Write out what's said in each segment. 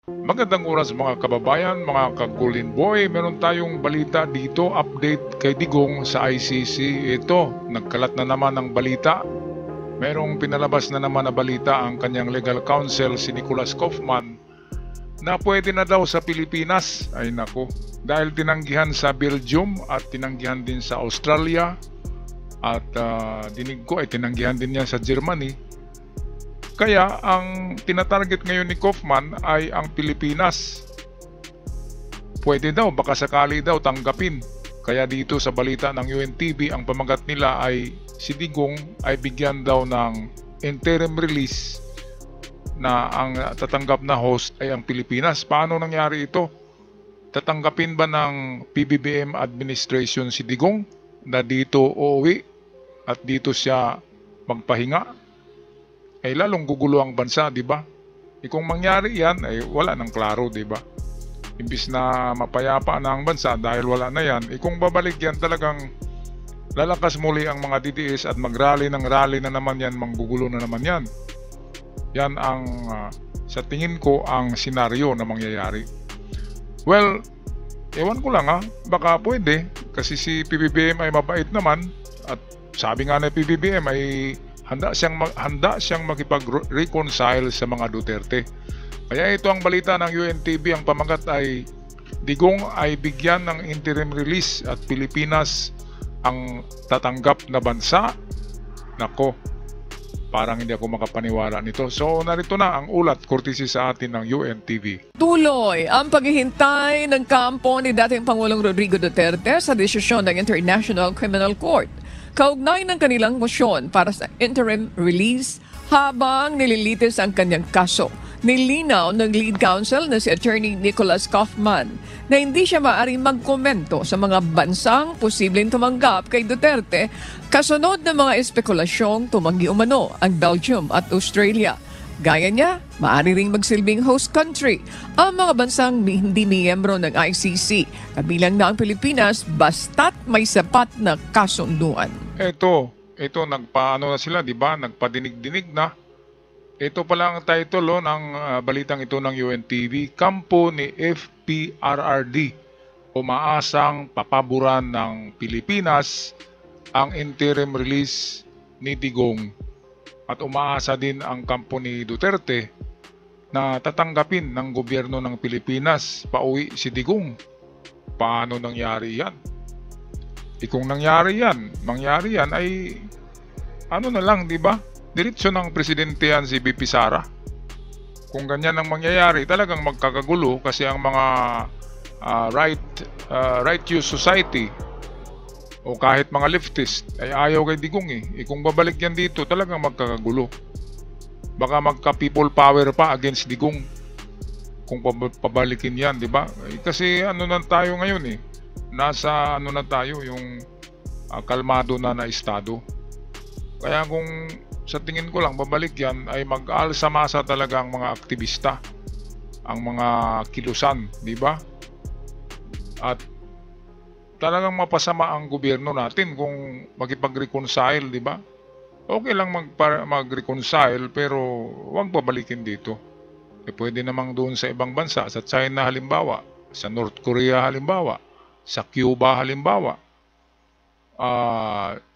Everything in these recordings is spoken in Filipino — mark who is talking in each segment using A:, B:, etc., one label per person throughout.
A: Magandang oras mga kababayan, mga ka-Golden Boy. Meron tayong balita dito, update kay Digong sa ICC. Ito, nagkalat na naman ang balita. Merong pinalabas na naman na balita ang kanyang legal counsel si Nicholas Kaufman na pwede na daw sa Pilipinas. Ay nako, dahil tinanggihan sa Belgium at tinanggihan din sa Australia at dinig ko ay tinanggihan din niya sa Germany. Kaya ang tinatarget ngayon ni Kaufman ay ang Pilipinas. Pwede daw, baka sakali daw tanggapin. Kaya dito sa balita ng UNTV, ang pamagat nila ay si Digong ay bigyan daw ng interim release na ang tatanggap na host ay ang Pilipinas. Paano nangyari ito? Tatanggapin ba ng PBBM administration si Digong na dito uuwi at dito siya magpahinga? Ay lalong gugulo ang bansa, di ba? Kung mangyari yan, ay wala nang klaro, di ba? Imbis na mapayapa na ang bansa dahil wala na yan, kung babalik yan talagang lalakas muli ang mga DDS at mag-rally ng rally na naman yan, manggugulo na naman yan. Yan ang sa tingin ko ang senaryo na mangyayari. Well, ewan ko lang baka pwede kasi si PBBM ay mabait naman at sabi nga na PBBM ay handa siyang makipag-reconcile sa mga Duterte. Kaya ito ang balita ng UNTV, ang pamagat ay Digong ay bigyan ng interim release at Pilipinas ang tatanggap na bansa. Nako, parang hindi ako makapaniwala nito. So narito na ang ulat courtesy sa atin ng UNTV.
B: Tuloy ang paghihintay ng kampo ni dating Pangulong Rodrigo Duterte sa desisyon ng International Criminal Court kaugnay ng kanilang motion para sa interim release habang nililitis ang kanyang kaso. Nilinaw ng lead counsel na si Attorney Nicholas Kaufman na hindi siya maaaring magkomento sa mga bansang posibleng tumanggap kay Duterte kasunod ng mga espekulasyong tumanggi umano ang Belgium at Australia. Gaya niya, maaari ring magsilbing host country ang mga bansang hindi miyembro ng ICC, kabilang na ang Pilipinas, basta't may sapat na kasunduan.
A: Ito nagpaano na sila, di ba? Nagpadinig-dinig na. Ito pala ang title ng balitang ito ng UNTV, Kampo ni FPRRD, umaasang papaboran ng Pilipinas ang interim release ni Digong. At umaasa din ang kampo ni Duterte na tatanggapin ng gobyerno ng Pilipinas pauwi si Digong. Paano nangyari yan? Kung mangyari yan ay ano na lang, di ba? Diretso ng presidente yan si BP Sara. Kung ganyan ang mangyayari, talagang magkakagulo kasi ang mga right use society o kahit mga leftist ay ayaw kay Digong kung babalik yan dito, talagang magkakagulo. Baka magka-people power pa against Digong kung pabalikin yan, di ba? Kasi ano na tayo ngayon nasa ano na tayo, yung kalmado na estado. Kaya kung sa tingin ko lang babalik yan, ay mag-alsamasa talaga ang mga aktivista, ang mga kilusan, di ba? At talagang mapasama ang gobyerno natin kung makipag-reconcile, di ba? Okay lang mag-reconcile pero huwag babalikin dito. Pwede namang doon sa ibang bansa, sa China halimbawa, sa North Korea halimbawa, sa Cuba halimbawa.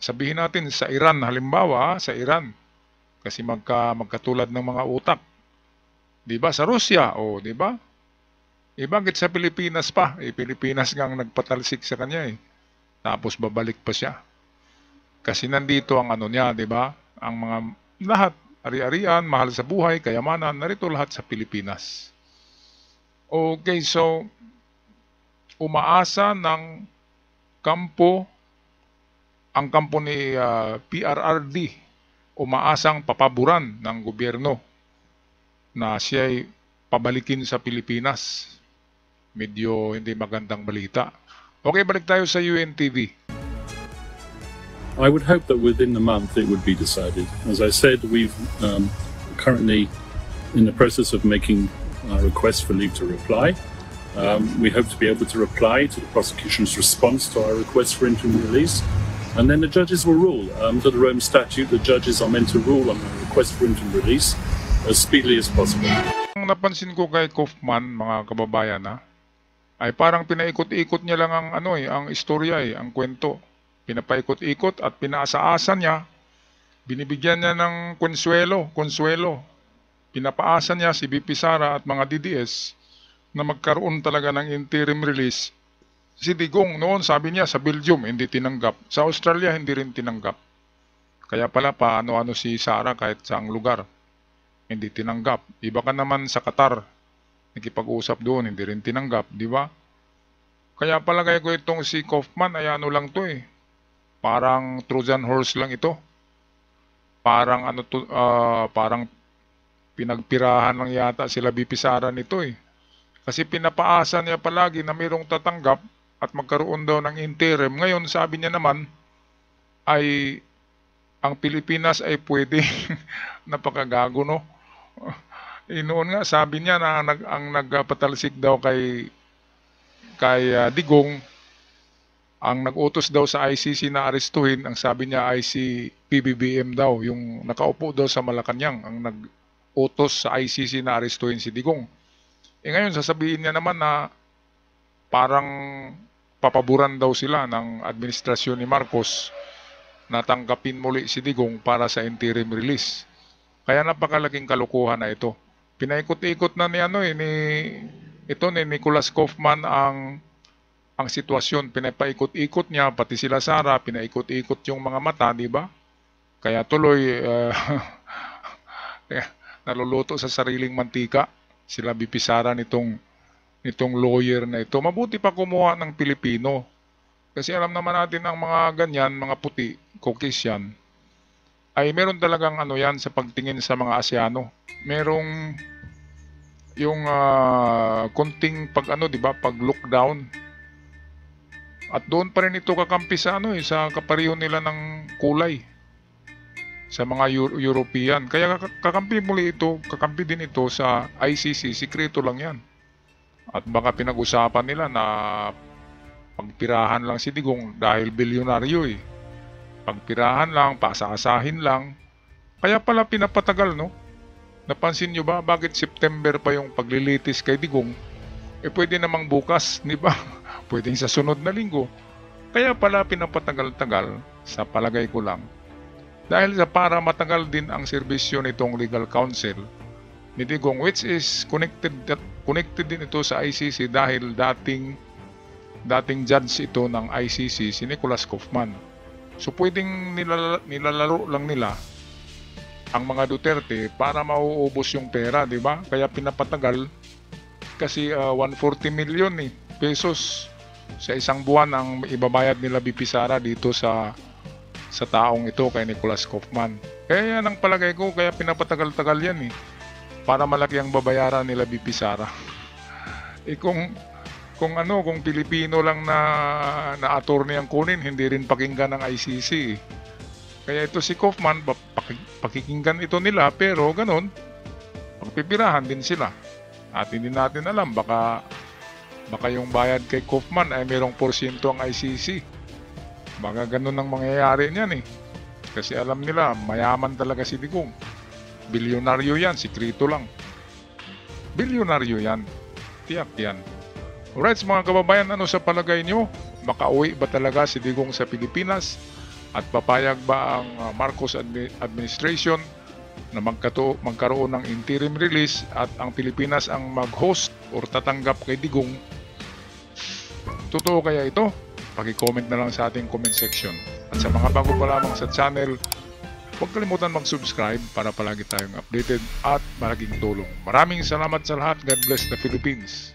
A: Sabihin natin sa Iran halimbawa, sa Iran. Kasi magkatulad ng mga utak. Di ba? Sa Russia, di ba? Bakit sa Pilipinas pa? Pilipinas ngang nagpatalsik sa kanya Tapos babalik pa siya. Kasi nandito ang ano niya, di ba? Ang mga lahat, ari-arian, mahal sa buhay, kayamanan, narito lahat sa Pilipinas. Okay, so umaasa ng kampo, ang kampo ni PRRD, umaasang papaboran ng gobyerno na siya'y pabalikin sa Pilipinas. Medyo hindi magandang balita. Okay, balik tayo sa UNTV.
C: I would hope that within the month it would be decided. As I said, we've currently in the process of making a request for leave to reply. We hope to be able to reply to the prosecution's response to our request for interim release. And then the judges will rule. Under the Rome Statute, the judges are meant to rule on the request for interim release as speedily as possible.
A: Ang napansin ko kay Kaufman, mga kababayan, ay parang pinaikot-ikot niya lang ang ang istorya ang kwento. Pinapaikot-ikot at pinaasa-asa niya, binibigyan niya ng konsuelo. Pinapaasa niya si BP Sara at mga DDS na magkaroon talaga ng interim release. Si Digong noon sabi niya sa Belgium hindi tinanggap, sa Australia hindi rin tinanggap. Kaya pala paano-ano si Sara kahit saang lugar hindi tinanggap. Iba ka naman sa Qatar, nakipag-usap doon, hindi rin tinanggap, di ba? Kaya palagay ko itong si Kaufman ay ano lang to parang Trojan horse lang ito. Parang parang pinagpirahan lang yata sila BP Sara nito Kasi pinapaasa niya palagi na mayroong tatanggap at magkaroon daw ng interim. Ngayon sabi niya naman ay ang Pilipinas ay pwede. Napakagago, no? Noon nga sabi niya na ang nagpatalsik daw kay Digong, ang nag-utos daw sa ICC na arestuhin, ang sabi niya ay si PBBM daw, yung nakaupo daw sa Malacanang, ang nag-utos sa ICC na arestuhin si Digong. Ngayon sasabihin niya naman na parang papaboran daw sila ng administrasyon ni Marcos na tanggapin muli si Digong para sa interim release. Kaya napakalaking kalokohan na ito. Pinaikot-ikot na ni Nicholas Kaufman ang sitwasyon. Pinapaikot-ikot niya, pati sila Sara, pinaikot-ikot yung mga mata, di ba? Kaya tuloy naluluto sa sariling mantika sila BP Sara nitong lawyer na ito. Mabuti pa kumuha ng Pilipino. Kasi alam naman natin ang mga ganyan, mga puti, Caucasian, ay meron talagang yan sa pagtingin sa mga Asyano. Merong yung konting di ba, pag look down. At doon pa rin ito kakampi sa sa kapareho nila ng kulay sa mga European. Kaya kakampi din ito sa ICC, sikreto lang yan. At baka pinag-usapan nila na pagpirahan lang si Digong dahil bilyonaryo Pagpirahan lang, pasa-asahin lang. Kaya pala pinapatagal, no? Napansin nyo ba bakit September pa yung paglilitis kay Digong? Pwede namang bukas, di ba? Pwedeng sa sunod na linggo. Kaya pala pinapatagal-tagal, sa palagay ko lang. Dahil para matagal din ang serbisyo nitong legal counsel ni Digong, which is connected din ito sa ICC dahil dating judge ito ng ICC, si Nicholas Kaufman. So pwedeng nilalaro lang nila ang mga Duterte para mauubos yung pera, di ba? Kaya pinapatagal kasi 140 million pesos sa isang buwan ang ibabayad nila BP Sara dito sa taong ito kay Nicholas Kaufman. Kaya yan ang palagay ko, kaya pinapatagal-tagal yan para malaki ang babayaran nila BP Sara. Kung Pilipino lang na attorney ang kunin, hindi rin pakinggan ng ICC. Kaya ito si Kaufman, pakikinggan ito nila, pero ganun, pagpipirahan din sila. At hindi natin alam, baka yung bayad kay Kaufman ay merong porsyento ang ICC. Baka ganun ang mangyayari niyan Kasi alam nila, mayaman talaga si Digong. Bilyonaryo yan, sikrito lang. Bilyonaryo yan. Tiyak yan. Alright, mga kababayan, ano sa palagay nyo? Makauwi ba talaga si Digong sa Pilipinas? At papayag ba ang Marcos administration na magkaroon ng interim release at ang Pilipinas ang mag-host or tatanggap kay Digong? Totoo kaya ito? Paki-comment na lang sa ating comment section. At sa mga bago pa lamang sa channel, huwag kalimutan mag-subscribe para palagi tayong updated at malaking tulong. Maraming salamat sa lahat. God bless the Philippines.